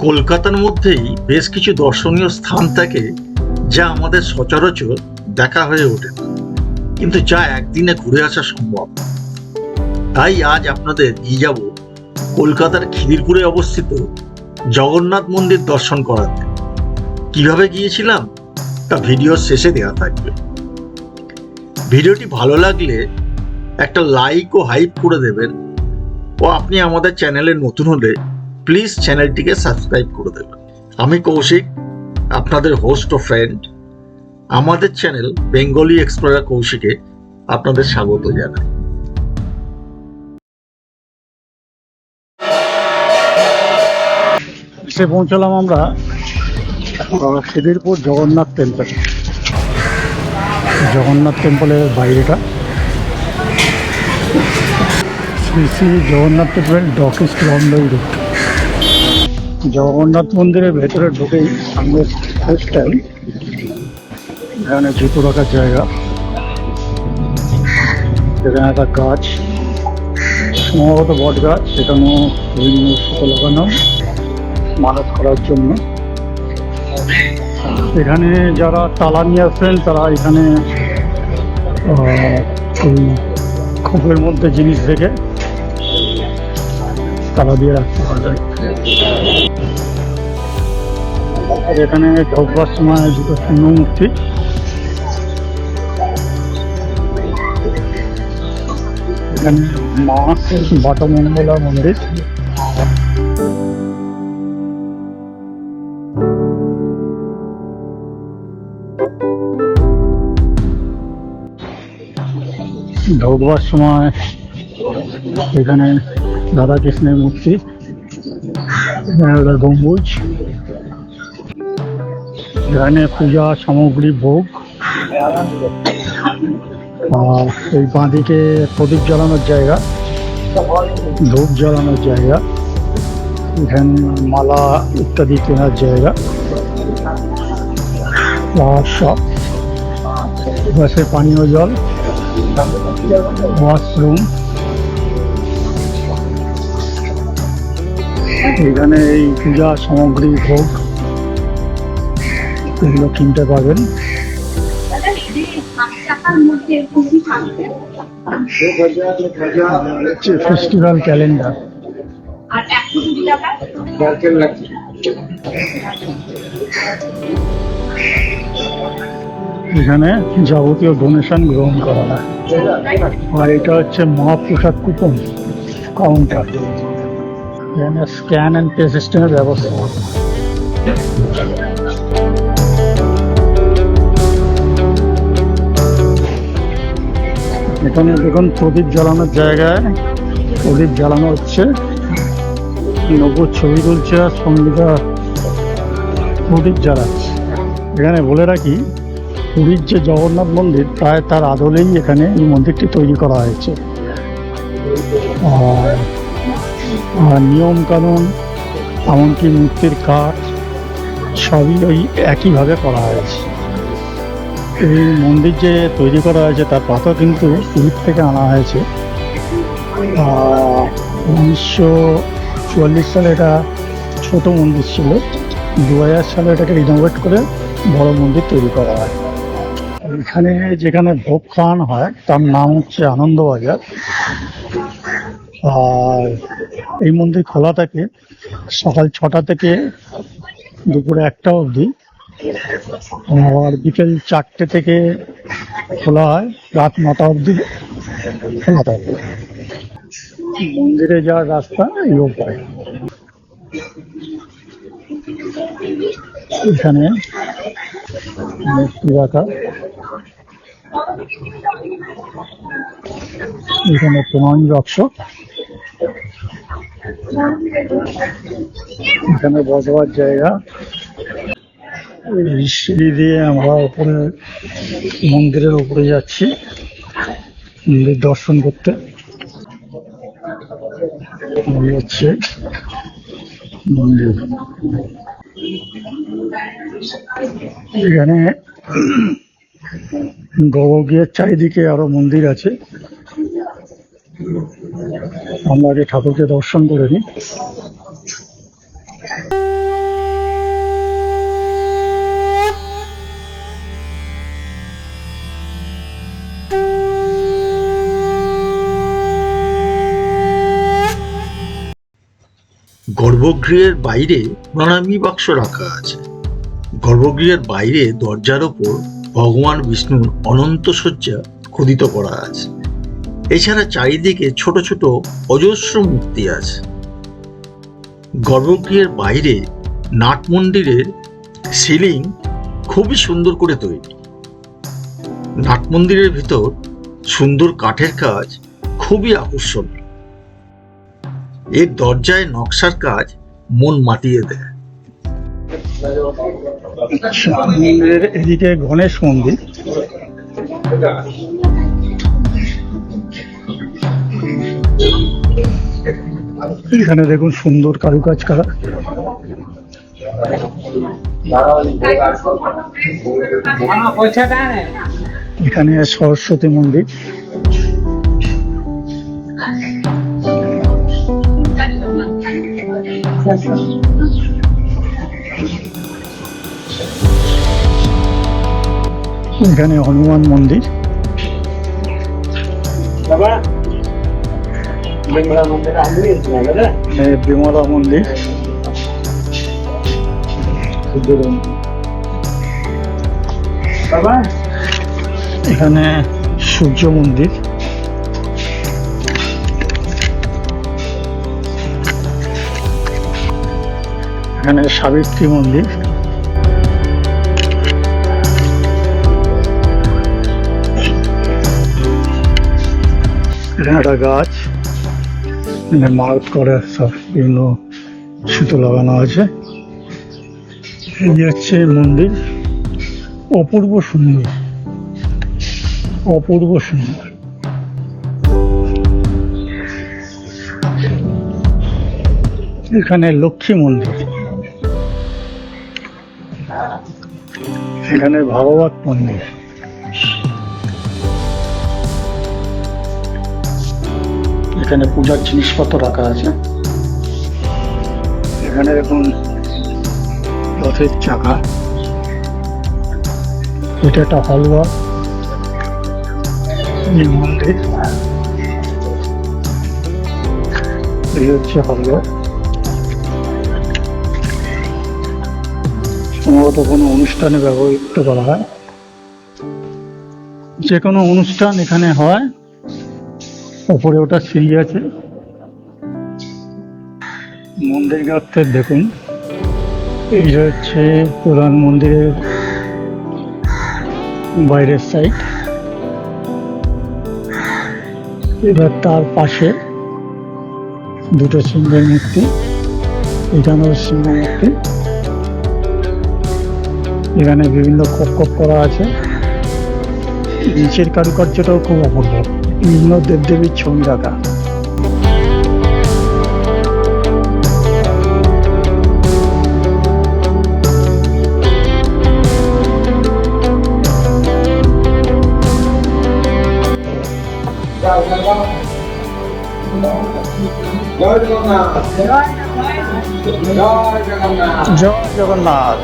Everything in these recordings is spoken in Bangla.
কলকাতার মধ্যেই বেশ কিছু দর্শনীয় স্থান থাকে যা আমাদের সচরাচর দেখা হয়ে ওঠে না, কিন্তু যা একদিনে ঘুরে আসা সম্ভব। তাই আজ আপনাদের নিয়ে যাব কলকাতার খিদিরপুরে অবস্থিত জগন্নাথ মন্দির দর্শন করাতে। কিভাবে গিয়েছিলাম তা ভিডিওর শেষে দেওয়া থাকবে। ভিডিওটি ভালো লাগলে একটা লাইক ও হাইপ করে দেবেন, ও আপনি আমাদের চ্যানেলে নতুন হলে প্লিজ চ্যানেলটিকে সাবস্ক্রাইব করে দেবেন। আমি কৌশিক, আপনাদের হোস্ট ও ফ্রেন্ড। আমাদের চ্যানেল বেঙ্গলি এক্সপ্লোরার কৌশিকে আপনাদের স্বাগত জানাই। এসে পৌঁছলাম আমরা খিদিরপুর জগন্নাথ টেম্পল। জগন্নাথ টেম্পলের বাইরেটা শ্রী শ্রী জগন্নাথ টেম্পল ডকিস্ট লন্ডন রুট। জগন্নাথ মন্দিরের ভেতরে ঢুকেই সামনের স্টাইল, এখানে জুতো রাখার জায়গা, এখানে একটা গাছ, সম্ভবত বট গাছ, সেখানেও বিভিন্ন সুতো লাগানো মানত করার জন্য। এখানে যারা তালা নিয়ে আসবেন তারা এখানে এই খোপের মধ্যে জিনিস রেখে তালা দিয়ে রাখতে পারবেন। আর এখানে ঢোকবার সময় দুটো শূন্য মূর্তি, এখানে মা বাটমঙ্গলা মন্দির। ঢোকবার সময় এখানে রাধা কৃষ্ণের মূর্তি, গম্বুজ, এখানে পূজা সামগ্রী ভোগ। আর এই বাঁদিকে প্রদীপ জ্বালানোর জায়গা, ধূপ জ্বালানোর জায়গা, এখানে মালা ইত্যাদি কেনার জায়গা, আর সব বাসে পানীয় জল, ওয়াশরুম। এখানে এই পূজা সামগ্রী ভোগ এগুলো কিনতে পাবেন। Festival calendar. এখানে যাবতীয় ডোনেশন গ্রহণ করা হয়। আর এটা হচ্ছে মহাপ্রসাদ কুপন কাউন্টার, এখানে স্ক্যান অ্যান্ড পে সিস্টেমের ব্যবস্থা। এখানে দেখুন প্রদীপ জ্বালানোর জায়গায় প্রদীপ জ্বালানো হচ্ছে, নবুর ছবি তুলছে আর সঙ্গীতা প্রদীপ জ্বালাচ্ছে। এখানে বলে রাখি, পুরীর যে জগন্নাথ মন্দির প্রায় তার আদলেই এখানে এই মন্দিরটি তৈরি করা হয়েছে। আর নিয়ম কানুন এমনকি মূর্তির কাঠ সবই ওই একইভাবে করা হয়েছে। এই মন্দির যে তৈরি করা হয়েছে তার পাথর কিন্তু পুরীর থেকে আনা হয়েছে। 1944 সালে এটা ছোট মন্দির ছিল, 2000 সালে এটাকে রিনোভেট করে বড় মন্দির তৈরি করা হয়। এখানে যেখানে ভোগ খাওয়ানো হয় তার নাম হচ্ছে আনন্দবাজার। আর এই মন্দির খোলা থাকে সকাল 6টা থেকে দুপুরে 1টা অবধি, আর বিকেল 4টে থেকে খোলা হয়, রাত 9টা অবধি খোলা থাকে। মন্দিরে যাওয়ার রাস্তা এই উপায়। এখানে মূর্তি রাখা, এখানে প্রণামী বাক্স, এখানে বসবার জায়গা। এই সিঁড়ি দিয়ে আমরা উপরে মন্দিরের উপরে যাচ্ছি মন্দির দর্শন করতে। হচ্ছে মন্দির, এখানে গর্ভগৃহের চারিদিকে আরো মন্দির আছে। আমরা আগে ঠাকুরকে দর্শন করে নিই। গর্ভগৃহের বাইরে প্রণামী বাক্স রাখা আছে। গর্ভগৃহের বাইরে দরজার ওপর ভগবান বিষ্ণুর অনন্ত শয্যা খোদিত করা আছে। এছাড়া চারিদিকে ছোট ছোট অজস্র মূর্তি আছে। গর্ভগৃহের বাইরে নাট মন্দিরের সিলিং খুবই সুন্দর করে তৈরি। নাট মন্দিরের ভিতর সুন্দর কাঠের কাজ খুবই আকর্ষণীয়। এর দরজায় নকশার কাজ মন মাতিয়ে দেয়। মন্দিরের এদিকে গণেশ মন্দির। এখানে দেখুন সুন্দর কারুকাজ করা। এখানে সরস্বতী মন্দির। এখানে হনুমান মন্দির। বিমলা মন্দির। এখানে সূর্য মন্দির। এখানে সাবিত্রী মন্দির। এখানে একটা গাছ, মারত করে সব বিভিন্ন সুতো লাগানো আছে। এই হচ্ছে মন্দির, অপূর্ব সুন্দর, অপূর্ব সুন্দর। এখানে লক্ষ্মী মন্দির। এখানে ভাগবত মন্দির। এখানে পূজার জিনিসপত্র রাখা আছে। এখানে দেখুন রথের চাকা। এটা একটা হালুয়া। এই মন্দির, এই হচ্ছে হালুয়া। সম্ভবত কোনো অনুষ্ঠানে ব্যবহৃত করা হয়। যে কোনো অনুষ্ঠান এখানে হয়। ওপরে ওটা সিঁড়ি আছে। মন্দির গাত্রের দেখুন, এই হচ্ছে প্রধান মন্দিরের বাইরের সাইড। এবার তার পাশে দুটো সিংহের মূর্তি। এটা আমাদের সিংহ মূর্তি। এখানে বিভিন্ন খোপ খোপ করা আছে। নিচের কারুকার্যটাও খুব অপূর্ব, বিভিন্ন দেবদেবীর ছবি রাখা। জয় জগন্নাথ।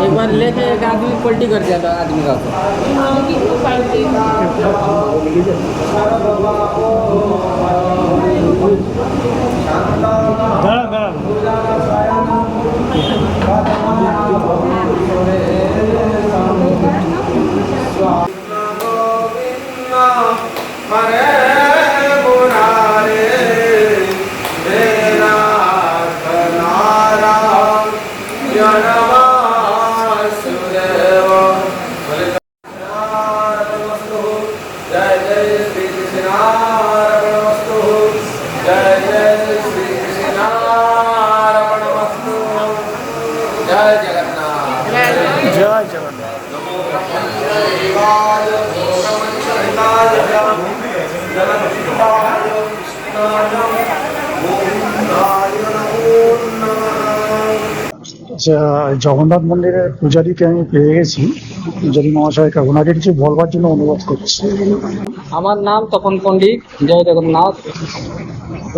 एक बार लेके एक आदमी पलटी कर दिया था आदमी का जय जय श्री कृष्ण আচ্ছা, জগন্নাথ মন্দিরের পূজারীকে আমি পেয়ে গেছি। পূজারী মহাশয়কে ওনাকে কিছু বলবার জন্য অনুরোধ করছি। আমার নাম তপন পণ্ডিত, জয় জগন্নাথ।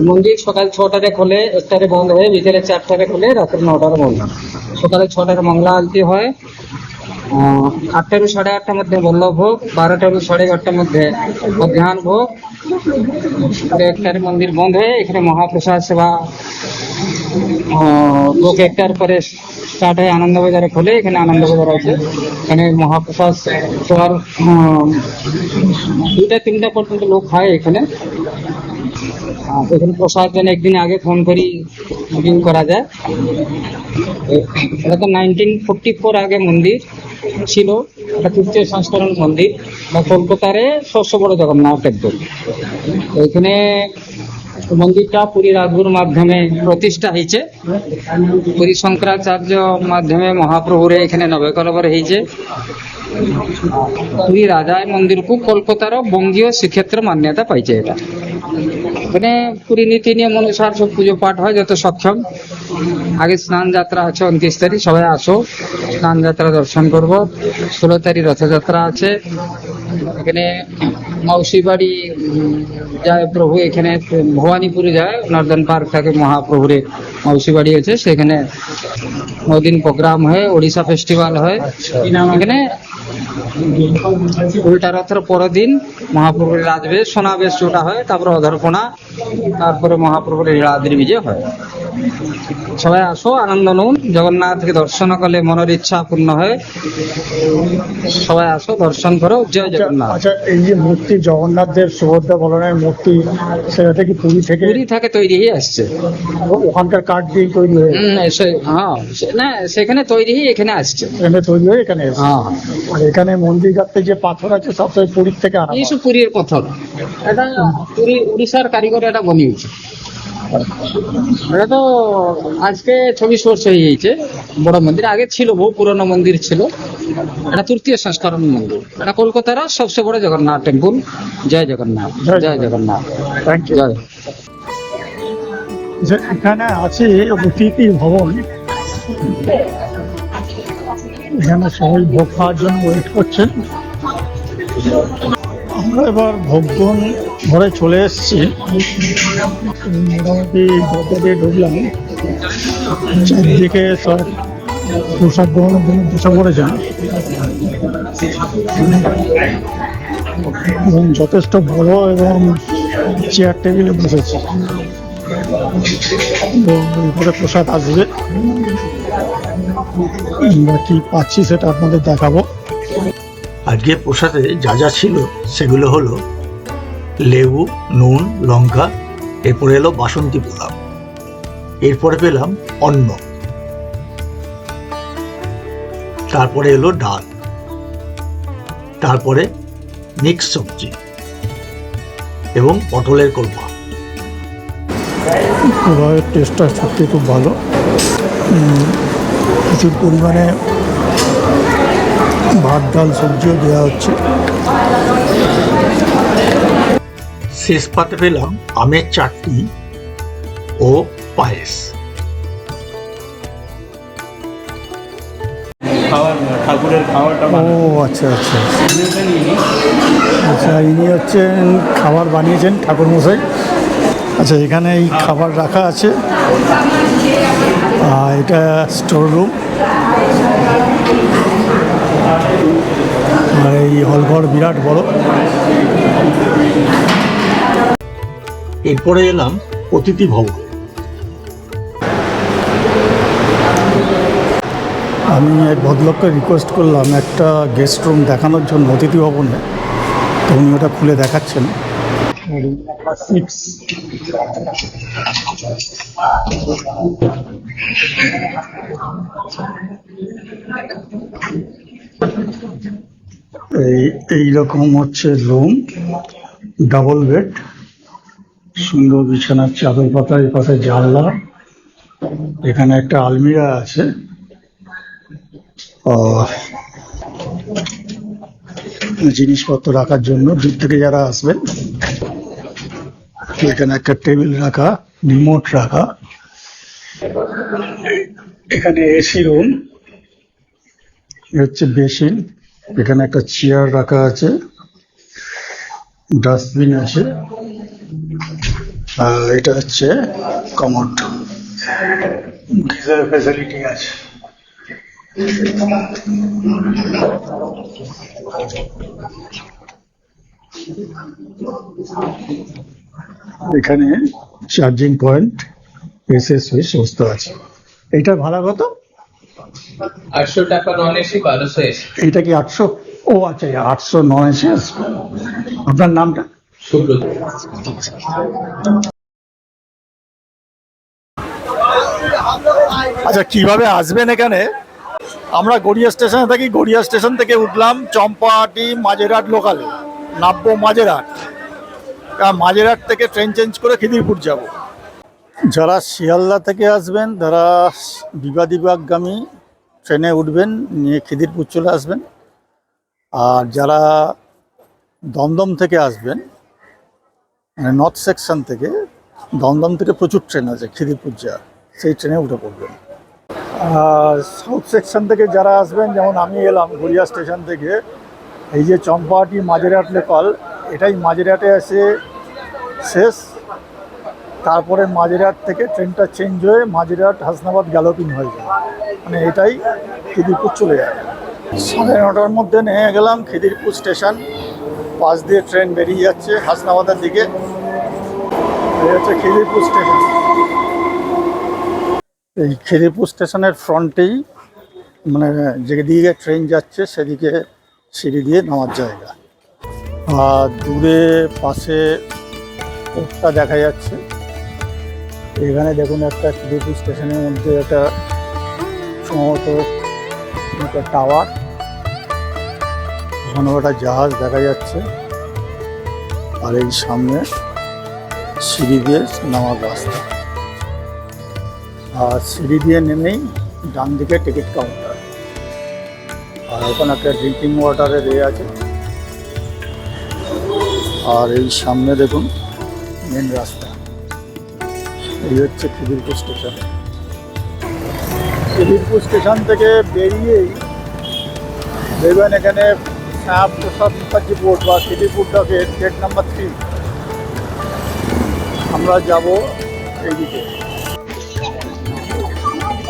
মন্দির সকাল 6টায় খোলে, 1টায় বন্ধ হয়ে বিকেলে 4টায় খোলে, রাত্রে 9টায় বন্ধ। সকালে 6টায় মঙ্গলা আরতি হয়, 8টারু 8:30টার মধ্যে বল্লভ ভোগ, 12টারু 11:30টার মধ্যে মধ্যাহ্ন ভোগ। 1টার মন্দির বন্ধ হয়ে এখানে মহাপ্রসাদ সেবা ভোগ 1টার পরে স্টার্ট হয়। আনন্দবাজারে খোলে, এখানে আনন্দবাজার আছে, এখানে মহাপ্রসাদ সেবার 2টা-3টা পর্যন্ত লোক খায় এখানে। এখানে প্রসাদ জন্য একদিন আগে ফোন করি বুকিং করা যায়। এটা তো 1944 আগে মন্দির ছিল, এটা তৃতীয় সংস্করণ মন্দির বা কলকাতার সবচেয়ে বড় জগন্নাথ টেম্পল। এখানে মন্দিরটা পুরী রাজগুরুর মাধ্যমে প্রতিষ্ঠা হয়েছে। পুরী শঙ্করাচার্য মাধ্যমে মহাপ্রভুরে এখানে নবকলেবর হয়েছে। পুরী রাজায় মন্দিরকু কলকাতার বঙ্গীয় শ্রীক্ষেত্র মান্যতা পাইছে। এটা এখানে পুরী নীতি নিয়ম অনুসার সব পুজো পাঠ হয় যত সক্ষম। আগে স্নান যাত্রা আছে 29 তারিখ, সবাই আসো স্নান যাত্রা দর্শন করব। 16 তারিখ রথযাত্রা আছে। এখানে মাউসী বাড়ি যায় প্রভু, এখানে ভবানীপুরে যায়, নর্দার্ন পার্ক থেকে মহাপ্রভুরে মাউসী বাড়ি আছে, সেখানে 9 দিন প্রোগ্রাম হয়, ওড়িশা ফেস্টিভ্যাল হয়। এখানে উল্টা রথের পরের দিন মহাপ্রভুর রাজবেশ সোনাবেশ চোটা হয়, তারপরে অধরপণা, তারপরে মহাপ্রভুর লীলাদ্রি বিজয় হয়। সবাই আসো, আনন্দ নুন। জগন্নাথকে দর্শন করলে মনের ইচ্ছা পূর্ণ হয়। সবাই আসো, দর্শন করো। জয় জগন্নাথ। আচ্ছা, এই যে মূর্তি জগন্নাথ দেব সুভদ্রা বলরামের মূর্তি, সেটা থেকে পুরী থেকে তৈরি হয়ে আসছে। ওখানকার কাঠ দিয়ে তৈরি হয়ে না, সেখানে তৈরি হয়ে এখানে আসছে। এখানে তৈরি হয়ে এখানে এসেছে। হ্যাঁ, আর এখানে মন্দির গাঁথতে যে পাথর আছে সবসময় পুরীর থেকে আনা হয়। এইসব পুরীর পাথর, এটা পুরী উড়িষ্যার কারিগর এটা বানিয়েছে। এটা তো আজকে 24 বছর হয়ে গেছে। বড় মন্দির আগে ছিল, বহু পুরনো মন্দির ছিল। এটা তৃতীয় সংস্করণ মন্দির। এটা কলকাতার সবচেয়ে বড় জগন্নাথ টেম্পল। জয় জগন্নাথ, জয় জগন্নাথ। Thank you. জয়। এখানে আছে অতিথি ভবন। এখানে সবাই ভোগ খাওয়ার জন্য ওয়েট করছেন। আমরা এবার ভোগগণ ঘরে চলে এসেছি। মোটামুটি ঘরটা দিয়ে ঢুকলাম, চারদিকে সব প্রসাদ গ্রহণের জন্য বসে পড়েছেন এবং যথেষ্ট বড় এবং চেয়ার টেবিলে বসেছে। এরপরে প্রসাদ আসবে, আমরা কি পাচ্ছি সেটা আপনাদের দেখাবো। আজকে প্রসাদে যা যা ছিল সেগুলো হলো লেবু, নুন, লঙ্কা, এরপরে এলো বাসন্তী পোলাও, এরপরে পেলাম অন্ন, তারপরে এলো ডাল, তারপরে মিক্স সবজি এবং পটলের কোরমা। পোলাওয়ের টেস্টটা সত্যি খুব ভালো। প্রচুর পরিমাণে ভাত, ডাল, সবজিও দেওয়া হচ্ছে। শেষ পাতে পেলাম আমের চাটনি ও পায়েস। ঠাকুরের খাবারটা ও আচ্ছা আচ্ছা আচ্ছা, ইনি হচ্ছেন খাবার বানিয়েছেন ঠাকুর মশাই। আচ্ছা, এখানে এই খাবার রাখা আছে, এটা স্টোর রুম। আর এই হলঘর বিরাট বড়। এরপরে এলাম অতিথি ভবন। আমি এক ভদ্রলোককে রিকোয়েস্ট করলাম একটা গেস্ট রুম দেখানোর জন্য অতিথি ভবনে, তো উনি ওটা খুলে দেখাচ্ছেন। এইরকম হচ্ছে রুম, ডাবল বেড, সুন্দর বিছানার চাদর পাতা, এই পাশে জানলা, এখানে একটা আলমিরা আছে, জিনিসপত্র রাখার জন্য দূর থেকে যারা আসবেন। এখানে একটা টেবিল রাখা, রিমোট রাখা, এখানে এসি রুম, হচ্ছে বেসিন, এখানে একটা চেয়ার রাখা আছে, ডাস্টবিন আছে, আর এটা হচ্ছে কমোড, গিজার ফ্যাসিলিটি আছে। এখানে চার্জিং পয়েন্ট, এসএস সুইচ সমস্ত আছে। এটা ভাড়া কত? 800 টাকা নন এসি, 1200 এসি। এটা কি 800? ও আচ্ছা, 800 নন এসি। আপনার নামটা? সুব্রত। আচ্ছা, কিভাবে আসবেন এখানে? আমরা গড়িয়া স্টেশনে থাকি, গড়িয়া স্টেশন থেকে উঠলাম চম্পাহাটি মাঝেরহাট লোকালে, নামবো মাঝেরহাট, মাঝেরহাট থেকে ট্রেন চেঞ্জ করে খিদিরপুর যাব। যারা শিয়ালদা থেকে আসবেন তারা বিবাগামী ট্রেনে উঠবেন, নিয়ে খিদিরপুর চলে আসবেন। আর যারা দমদম থেকে আসবেন, মানে নর্থ সেকশন থেকে, দমদম থেকে প্রচুর ট্রেন আছে খিদিরপুর যাওয়ার, সেই ট্রেনে উঠে পড়বেন। আর সাউথ সেকশন থেকে যারা আসবেন, যেমন আমি এলাম গড়িয়া স্টেশন থেকে, এই যে চম্পাহাটি মাঝেরহাট লোকাল, এটাই মাঝেরহাটে এসে শেষ। তারপরে মাঝেরহাট থেকে ট্রেনটা চেঞ্জ হয়ে মাঝেরহাট হাসনাবাদ গ্যালোপিং হয়ে যায়, মানে এটাই খিদিরপুর চলে যায়। 9:30টার মধ্যে নেমে গেলাম খিদিরপুর স্টেশন, পাশ দিয়ে ট্রেন বেরিয়ে যাচ্ছে হাসনাবাদের দিকে। এই হচ্ছে খিদিরপুর স্টেশন। এই খিদিরপুর স্টেশনের ফ্রন্টেই, মানে যেদিকে ট্রেন যাচ্ছে সেদিকে সিঁড়ি দিয়ে নামার জায়গা। আর দূরে পাশে পোস্টটা দেখা যাচ্ছে। এখানে দেখুন একটা খিদিরপুর স্টেশনের মধ্যে একটা সম্ভবত একটা টাওয়ার, ওখানে একটা জাহাজ দেখা যাচ্ছে। আর এই সামনে সিঁড়ি দিয়ে নামার রাস্তা, আর সিঁড়ি দিয়ে নেমেই ডান দিকে টিকিট কাউন্টার, আর ওখানে একটা ড্রিঙ্কিং ওয়াটারের আছে। আর এই সামনে দেখুন মেন রাস্তা। এই হচ্ছে খিদিরপুর স্টেশন। খিদিরপুর স্টেশন থেকে বেরিয়েই দেখবেন এখানে শ্যামাপ্রসাদ মুখার্জি বোর্ড বা খিদিরপুর ডকের গেট নাম্বার 3। আমরা যাব এইদিকে।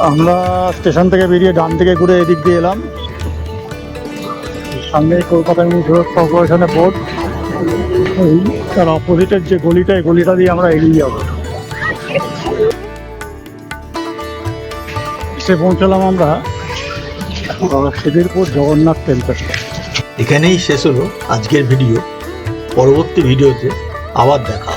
আমরা স্টেশন থেকে বেরিয়ে ডান থেকে ঘুরে এদিক দিয়ে এলাম। সামনে কলকাতা মিউনিসিপ্যাল কর্পোরেশনের বোর্ড, তার অপোজিটের যে গলিটা, এই গলিটা দিয়ে আমরা এগিয়ে যাব। এসে পৌঁছলাম আমরা খিদিরপুর জগন্নাথ টেম্পল। এখানেই শেষ হলো আজকের ভিডিও। পরবর্তী ভিডিওতে আবার দেখা।